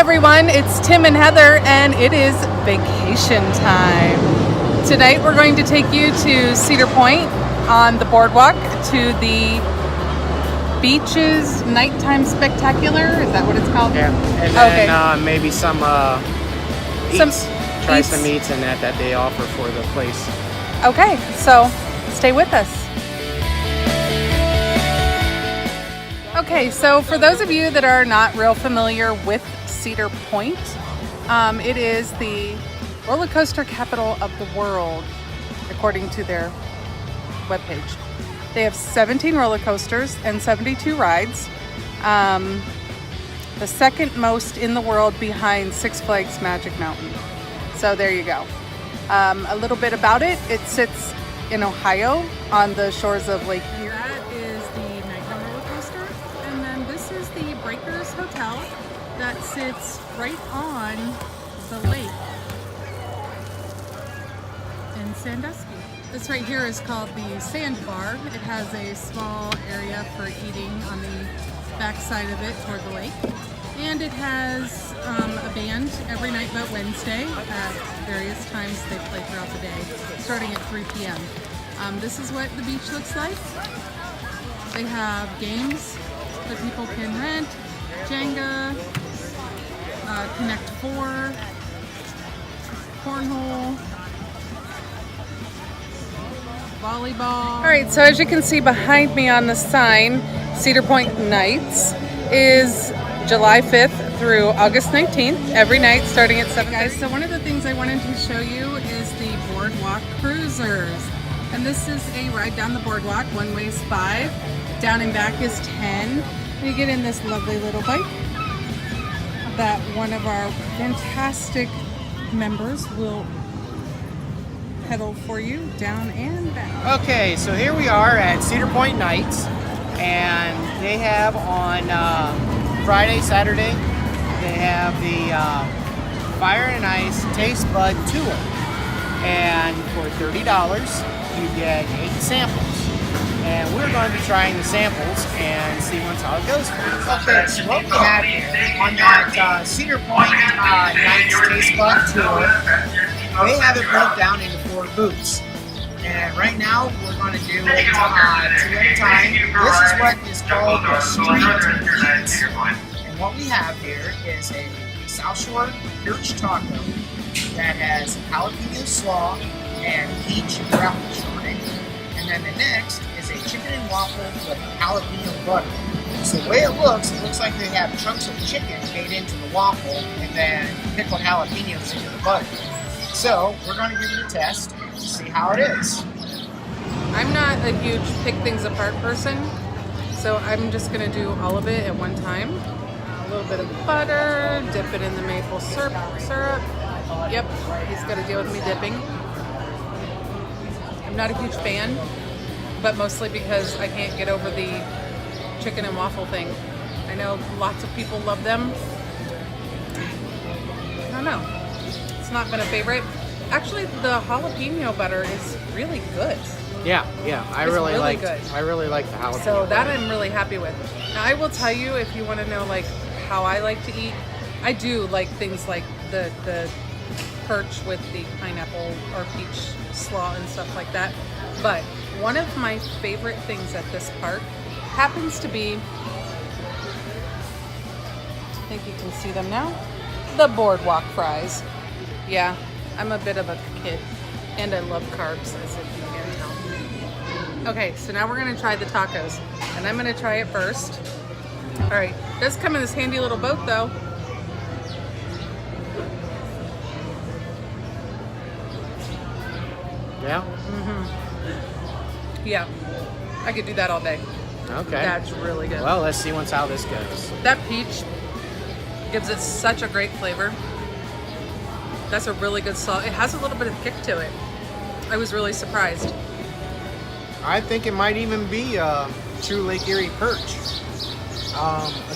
everyone, it's Tim and Heather, and it is vacation time. Tonight we're going to take you to Cedar Point on the boardwalk to the Beaches Nighttime Spectacular. Is that what it's called? Yeah, and then maybe some eats. Try some eats and that they offer for the place. Okay, so stay with us. Okay, so for those of you that are not real familiar with Cedar Point, it is the roller coaster capital of the world, according to their webpage. They have 17 roller coasters and 72 rides. The second most in the world behind Six Flags Magic Mountain. So there you go. A little bit about it. It sits in Ohio on the shores of Lake Erie. That is the Nighttime roller coaster. And then this is the Breakers Hotel that sits right on the lake in Sandusky. This right here is called the Sandbar. It has a small area for eating on the back side of it toward the lake. And it has a band every night but Wednesday at various times. They play throughout the day, starting at 3 p.m. This is what the beach looks like. They have games that people can rent, Jenga, Connect 4, Cornhole, volleyball. All right, so as you can see behind me on the sign, Cedar Point Nights is July 5th through August 19th, every night starting at 7. Guys, so one of the things I wanted to show you is the Boardwalk Cruisers. And this is a ride down the boardwalk. One way is 5, down and back is 10. You get in this lovely little bike that one of our fantastic members will pedal for you down and back. Okay, so here we are at Cedar Point Nights, and they have on Friday, Saturday, they have the Fire and Ice Taste Bud Tour, and for $30 you get 8 samples. And we're going to be trying the samples and see how it goes. Okay, so what we have here on that Cedar Point Nights Taste Bud Tour, they have it broke down into 4 booths. And right now we're going to do it 2 at a time. This is what is called the Street Eats. And what we have here is a South Shore Perch Taco that has jalapeno slaw and peach relish on it. And then the next is a chicken and waffle with jalapeno butter. So the way it looks like they have chunks of chicken made into the waffle and then pickled jalapenos into the butter. So we're going to give it a test and see how it is. I'm not a huge pick things apart person, so I'm just going to do all of it at one time. A little bit of butter, dip it in the maple syrup. Yep, he's got to deal with me dipping. I'm not a huge fan, but mostly because I can't get over the chicken and waffle thing. I know lots of people love them. I don't know. It's not been a favorite. Actually, the jalapeno butter is really good. Yeah, I really like the jalapeno. So that I'm really happy with. Now I will tell you, if you want to know like how I like to eat, I do like things like the perch with the pineapple or peach slaw and stuff like that. But one of my favorite things at this park happens to be, I think you can see them now, the boardwalk fries. Yeah, I'm a bit of a kid and I love carbs, as if you can tell. Okay, so now we're gonna try the tacos and I'm gonna try it first. All right, it does come in this handy little boat though. Yeah? Mm-hmm. Yeah, I could do that all day. Okay. That's really good. Well, let's see how this goes. That peach gives it such a great flavor. That's a really good sauce. It has a little bit of kick to it. I was really surprised. I think it might even be true Lake Erie perch.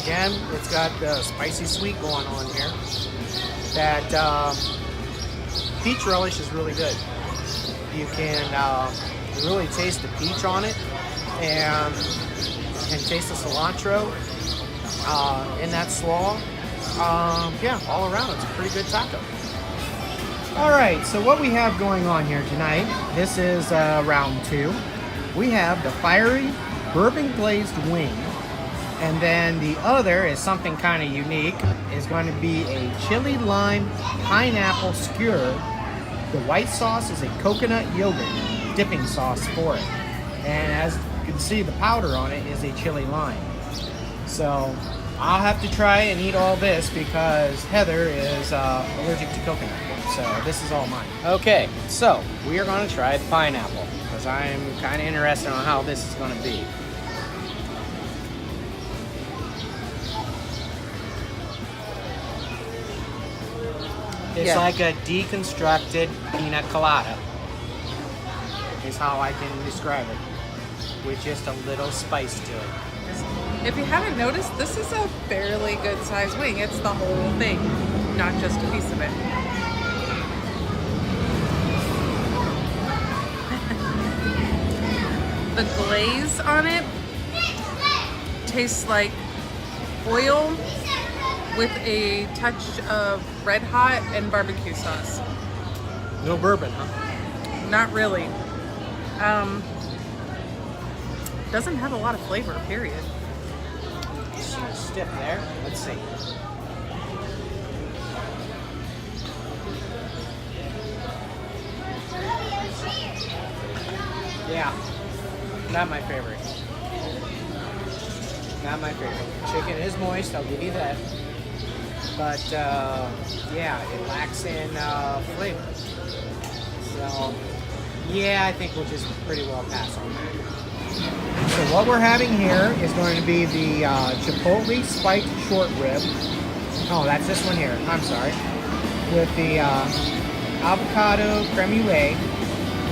Again, it's got the spicy sweet going on here. That peach relish is really good. You can really taste the peach on it, and taste the cilantro in that slaw. yeah, all around it's a pretty good taco. All right, so what we have going on here tonight, this is round 2. We have the fiery bourbon glazed wing, and then the other is something kind of unique. Is going to be a chili lime pineapple skewer. The white sauce is a coconut yogurt dipping sauce for it, and as you can see, the powder on it is a chili lime. So I'll have to try and eat all this because Heather is allergic to coconut. So this is all mine. Okay, so we are going to try the pineapple because I'm kind of interested on how this is going to be. It's like a deconstructed pina colada is how I can describe it, with just a little spice to it. If you haven't noticed, this is a fairly good sized wing. It's the whole thing, not just a piece of it. The glaze on it tastes like oil with a touch of Red Hot and barbecue sauce. No bourbon, huh? Not really. Doesn't have a lot of flavor, period. Stiff there. Let's see. Yeah, not my favorite. Not my favorite. Chicken is moist, I'll give you that. But yeah, it lacks in flavor. So yeah, I think we'll just pretty well pass on that. So what we're having here is going to be the Chipotle spiked short rib. Oh, that's this one here. I'm sorry. With the avocado creme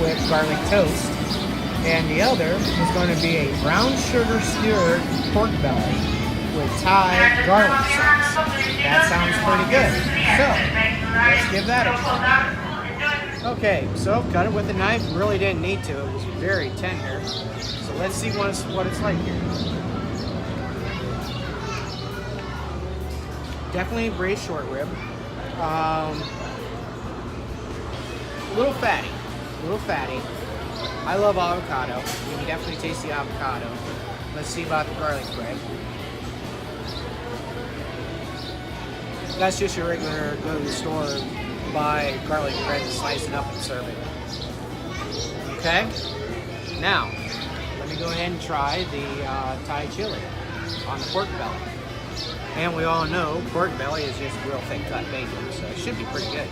with garlic toast. And the other is going to be a brown sugar skewered pork belly with Thai garlic sauce. That sounds pretty good. So, let's give that a try. Okay, so cut it with a knife. Really didn't need to. It was very tender. So let's see what it's like here. Definitely a braised short rib. A little fatty. I love avocado. You can definitely taste the avocado. Let's see about the garlic bread. That's just your regular go to the store, buy garlic bread and slice it up and serve it. Okay? Now, let me go ahead and try the Thai chili on the pork belly. And we all know pork belly is just real thick cut bacon, so it should be pretty good.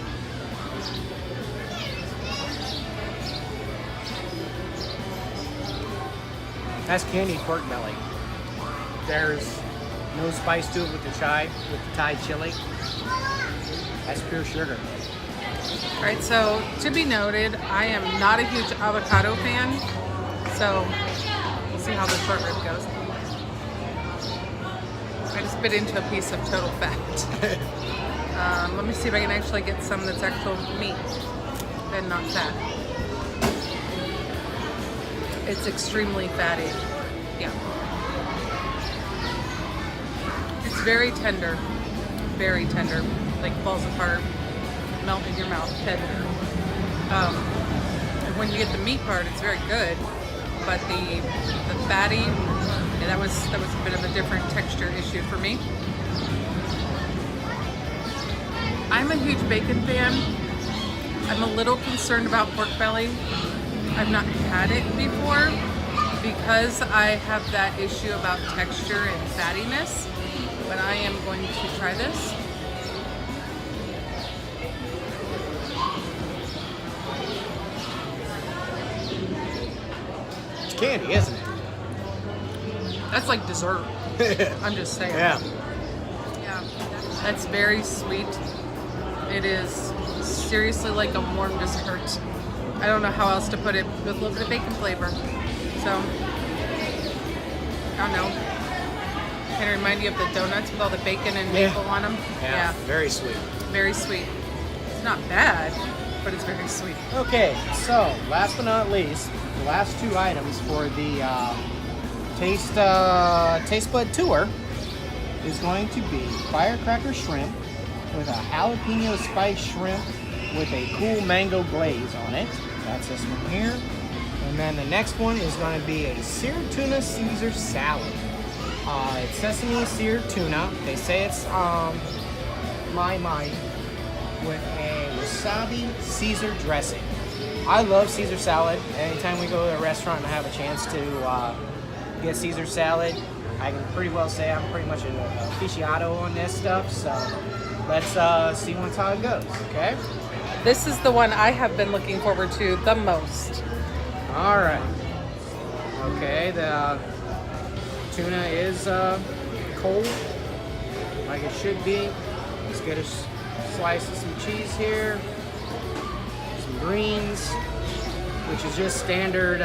That's candied pork belly. There's no spice to it with the Thai chili. That's pure sugar. All right, so to be noted, I am not a huge avocado fan, so we'll see how the short rib goes. I just bit into a piece of total fat. Let me see if I can actually get some that's actual meat and not fat. It's extremely fatty. Yeah. It's very tender. Very tender. Like falls apart, melt in your mouth, tender. And when you get the meat part, it's very good. But the fatty, yeah, that was a bit of a different texture issue for me. I'm a huge bacon fan. I'm a little concerned about pork belly. I've not had it before because I have that issue about texture and fattiness, but I am going to try this. It's candy, isn't it? That's like dessert. I'm just saying. Yeah. Yeah. That's very sweet. It is seriously like a warm dessert. I don't know how else to put it, with a little bit of bacon flavor. So, I don't know. Kind of remind you of the donuts with all the bacon and maple on them. Yeah, very sweet. Very sweet. It's not bad, but it's very sweet. Okay, so last but not least, the last two items for the taste bud tour is going to be firecracker shrimp with a jalapeno spice shrimp with a cool mango glaze on it. That's this one here. And then the next one is going to be a seared tuna Caesar salad. It's sesame seared tuna. They say it's my with a wasabi Caesar dressing. I love Caesar salad. Anytime we go to a restaurant and have a chance to get Caesar salad, I can pretty well say I'm pretty much an aficionado on this stuff. So let's see how it goes, okay? This is the one I have been looking forward to the most. All right. Okay, the tuna is cold, like it should be. Let's get a slice of some cheese here, some greens, which is just standard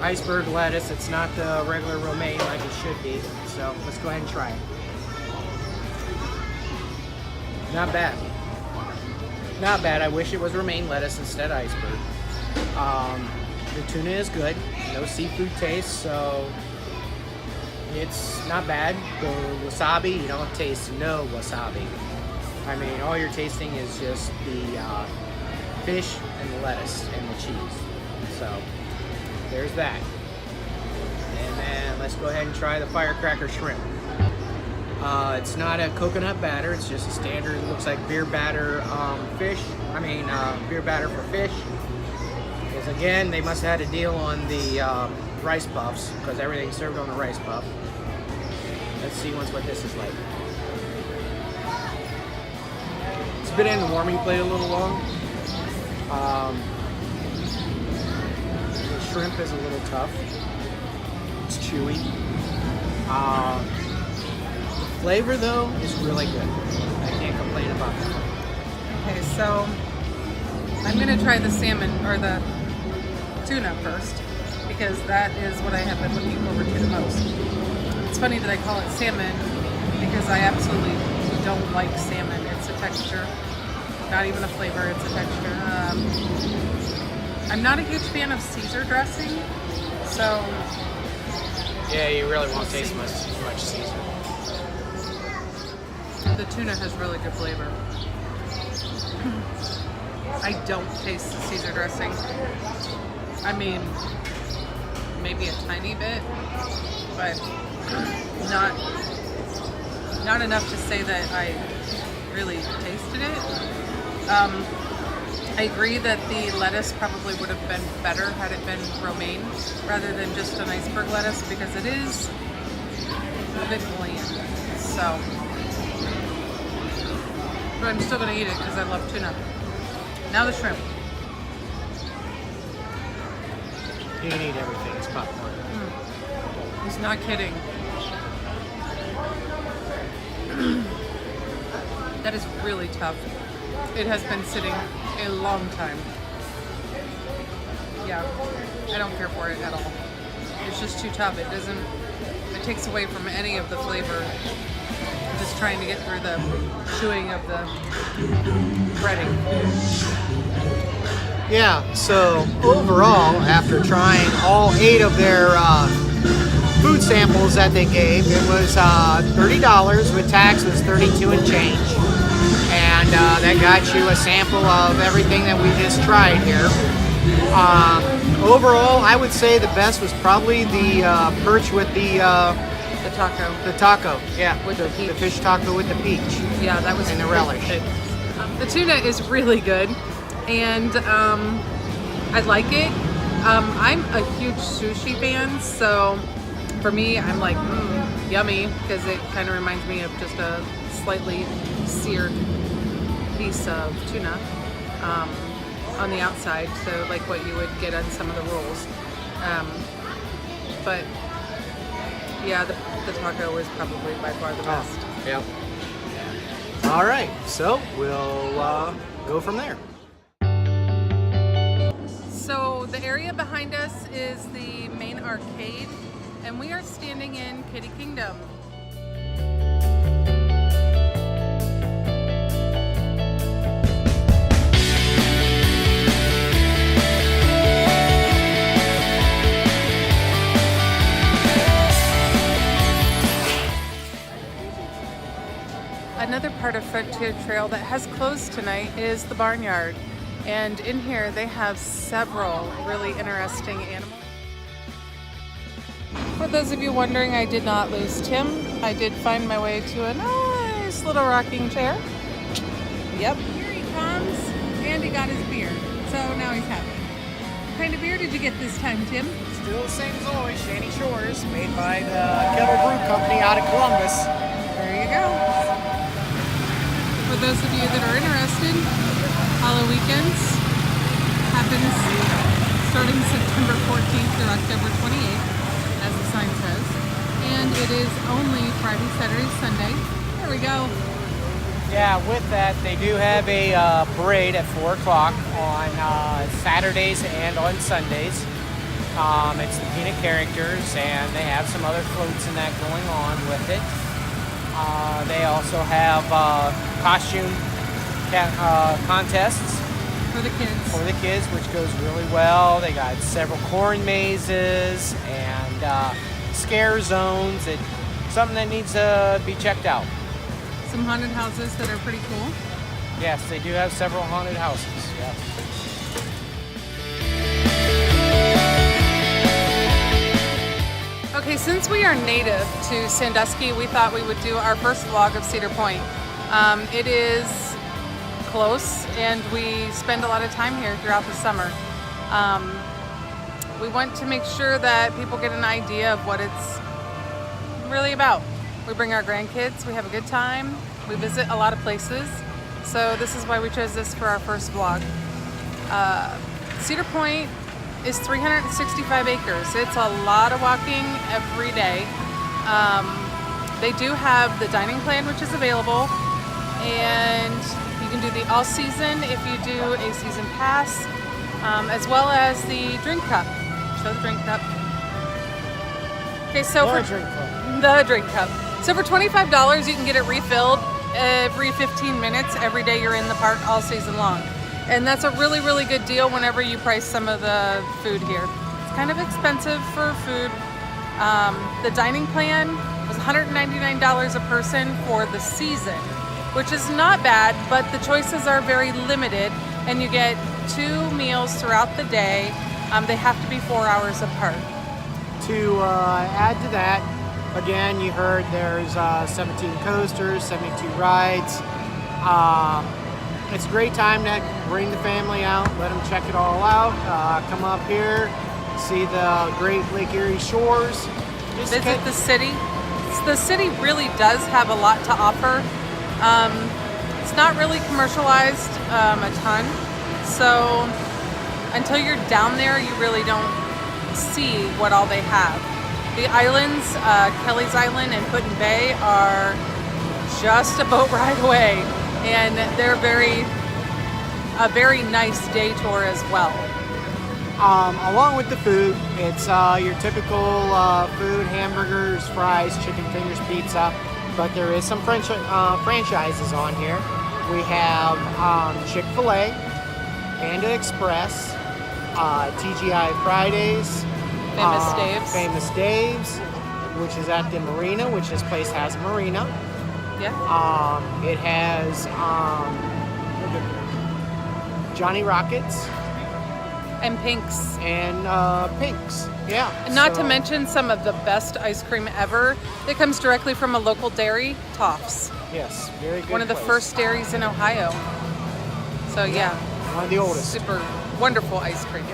iceberg lettuce. It's not the regular romaine like it should be. So let's go ahead and try it. Not bad. Not bad. I wish it was romaine lettuce instead of iceberg. The tuna is good. No seafood taste, so it's not bad. The wasabi, you don't taste no wasabi. I mean, all you're tasting is just the fish and the lettuce and the cheese. So there's that. And then let's go ahead and try the firecracker shrimp. It's not a coconut batter. It's just a standard. It looks like beer batter fish. Beer batter for fish. Because again, they must have had a deal on the rice puffs because everything's served on the rice puff. Let's see what this is like. It's been in the warming plate a little long. The shrimp is a little tough. It's chewy. The flavor though is really good. I can't complain about that. Okay, so I'm gonna try the salmon or the tuna first because that is what I have been looking forward to the most. It's funny that I call it salmon because I absolutely don't like salmon. It's a texture, not even a flavor, it's a texture. I'm not a huge fan of Caesar dressing, so... Yeah, you really won't taste much Caesar. The tuna has really good flavor. I don't taste the Caesar dressing. I mean, maybe a tiny bit, but not enough to say that I really tasted it. I agree that the lettuce probably would have been better had it been romaine rather than just an iceberg lettuce because it is a bit bland. So, but I'm still going to eat it because I love tuna. Now the shrimp. You can eat everything. It's popcorn. He's not kidding. That is really tough. It has been sitting a long time. Yeah, I don't care for it at all. It's just too tough. It takes away from any of the flavor. I'm just trying to get through the chewing of the breading. Yeah, so overall, after trying all 8 of their food samples that they gave, it was $30 with tax was $32 and change. And that got you a sample of everything that we just tried here. Overall, I would say the best was probably the perch with the taco. The taco, yeah, With the peach. the fish taco with the peach. Yeah, that was and the relish. The tuna is really good, and I like it. I'm a huge sushi fan, so for me, I'm like, yummy, because it kind of reminds me of just a slightly seared piece of tuna on the outside, so like what you would get on some of the rolls. But yeah, the taco is probably by far the best. Yeah. All right, so we'll go from there. So the area behind us is the main arcade, and we are standing in Kitty Kingdom. another part of Frontier Trail that has closed tonight is the barnyard. And in here they have several really interesting animals. For those of you wondering, I did not lose Tim. I did find my way to a nice little rocking chair. Yep. Here he comes, and he got his beer. So now he's happy. What kind of beer did you get this time, Tim? Still the same as always, Shanty Shores, made by the Kettle Brew Company out of Columbus. There you go. For those of you that are interested, Hollow Weekends happens starting September 14th through October 28th, as the sign says. And it is only Friday, Saturday, Sunday. There we go. Yeah, with that, they do have a parade at 4 o'clock on Saturdays and on Sundays. It's the Peanut Characters, and they have some other floats and that going on with it. They also have costume contests for the kids, which goes really well. They got several corn mazes and scare zones. It's something that needs to be checked out. Some haunted houses that are pretty cool. Yes, they do have several haunted houses. Yes. Okay, since we are native to Sandusky, we thought we would do our first vlog of Cedar Point. It is close, and we spend a lot of time here throughout the summer. We want to make sure that people get an idea of what it's really about. We bring our grandkids, we have a good time, we visit a lot of places. So this is why we chose this for our first vlog. Cedar Point is 365 acres. It's a lot of walking every day. They do have the dining plan, which is available, and you can do the all season if you do a season pass, as well as the drink cup. Show the drink cup. Okay, so the drink cup. So for $25, you can get it refilled every 15 minutes every day you're in the park all season long. And that's a really, really good deal whenever you price some of the food here. It's kind of expensive for food. The dining plan was $199 a person for the season, which is not bad, but the choices are very limited, and you get 2 meals throughout the day. They have to be 4 hours apart. To add to that, again, you heard there's 17 coasters, 72 rides. It's a great time to bring the family out, let them check it all out. Come up here, see the great Lake Erie shores. Visit the city. The city really does have a lot to offer. It's not really commercialized a ton, so until you're down there, you really don't see what all they have. The islands, Kelly's Island and Putin Bay, are just a boat ride away, and they're a very nice day tour as well. Along with the food, it's your typical food: hamburgers, fries, chicken fingers, pizza. But there is some franchises on here. We have Chick-fil-A, Panda Express, TGI Fridays, Famous Dave's, which is at the marina, which this place has a marina. Yeah. It has Johnny Rockets. And Pink's. And Pink's, yeah. Not to mention some of the best ice cream ever. It comes directly from a local dairy, Toff's. Yes, very good. One of the first dairies in Ohio. So yeah. One of the oldest. Super wonderful ice cream.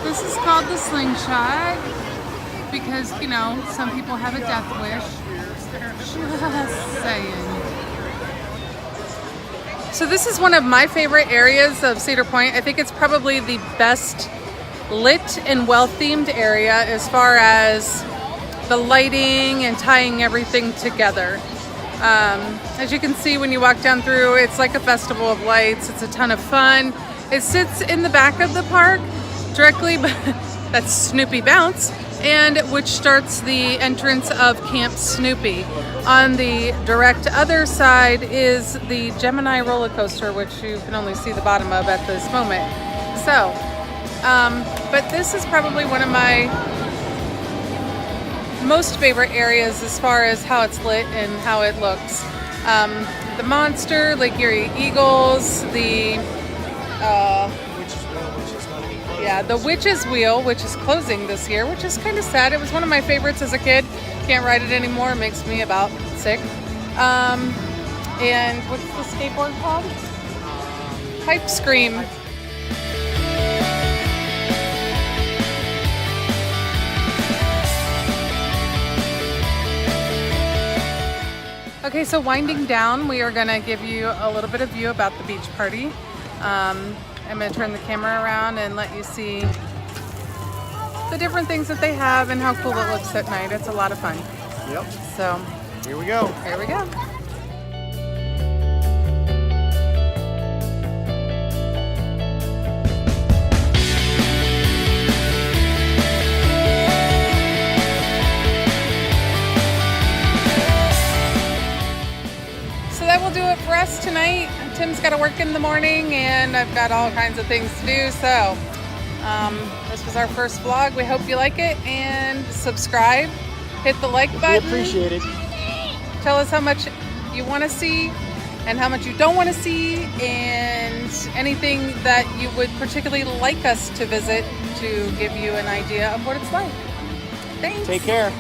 This is called the slingshot because, you know, some people have a death wish. Just saying. So this is one of my favorite areas of Cedar Point. I think it's probably the best lit and well-themed area as far as the lighting and tying everything together. As you can see when you walk down through, it's like a festival of lights. It's a ton of fun. It sits in the back of the park directly, that's Snoopy Bounce, and which starts the entrance of Camp Snoopy. On the direct other side is the Gemini roller coaster, which you can only see the bottom of at this moment. So, but this is probably one of my most favorite areas as far as how it's lit and how it looks. The Monster, Lake Erie Eagles, the Witch's Wheel, which is closing this year, which is kind of sad. It was one of my favorites as a kid. Can't ride it anymore. It makes me about sick. And what's the skateboard called? Pipe Scream. Okay, so winding down, we are going to give you a little bit of view about the beach party. I'm going to turn the camera around and let you see the different things that they have and how cool it looks at night. It's a lot of fun. Yep. So here we go. Here we go. That will do it for us tonight. Tim's got to work in the morning and I've got all kinds of things to do. So this was our first vlog. We hope you like it and subscribe. Hit the like button. We appreciate it. Tell us how much you want to see and how much you don't want to see and anything that you would particularly like us to visit to give you an idea of what it's like. Thanks. Take care.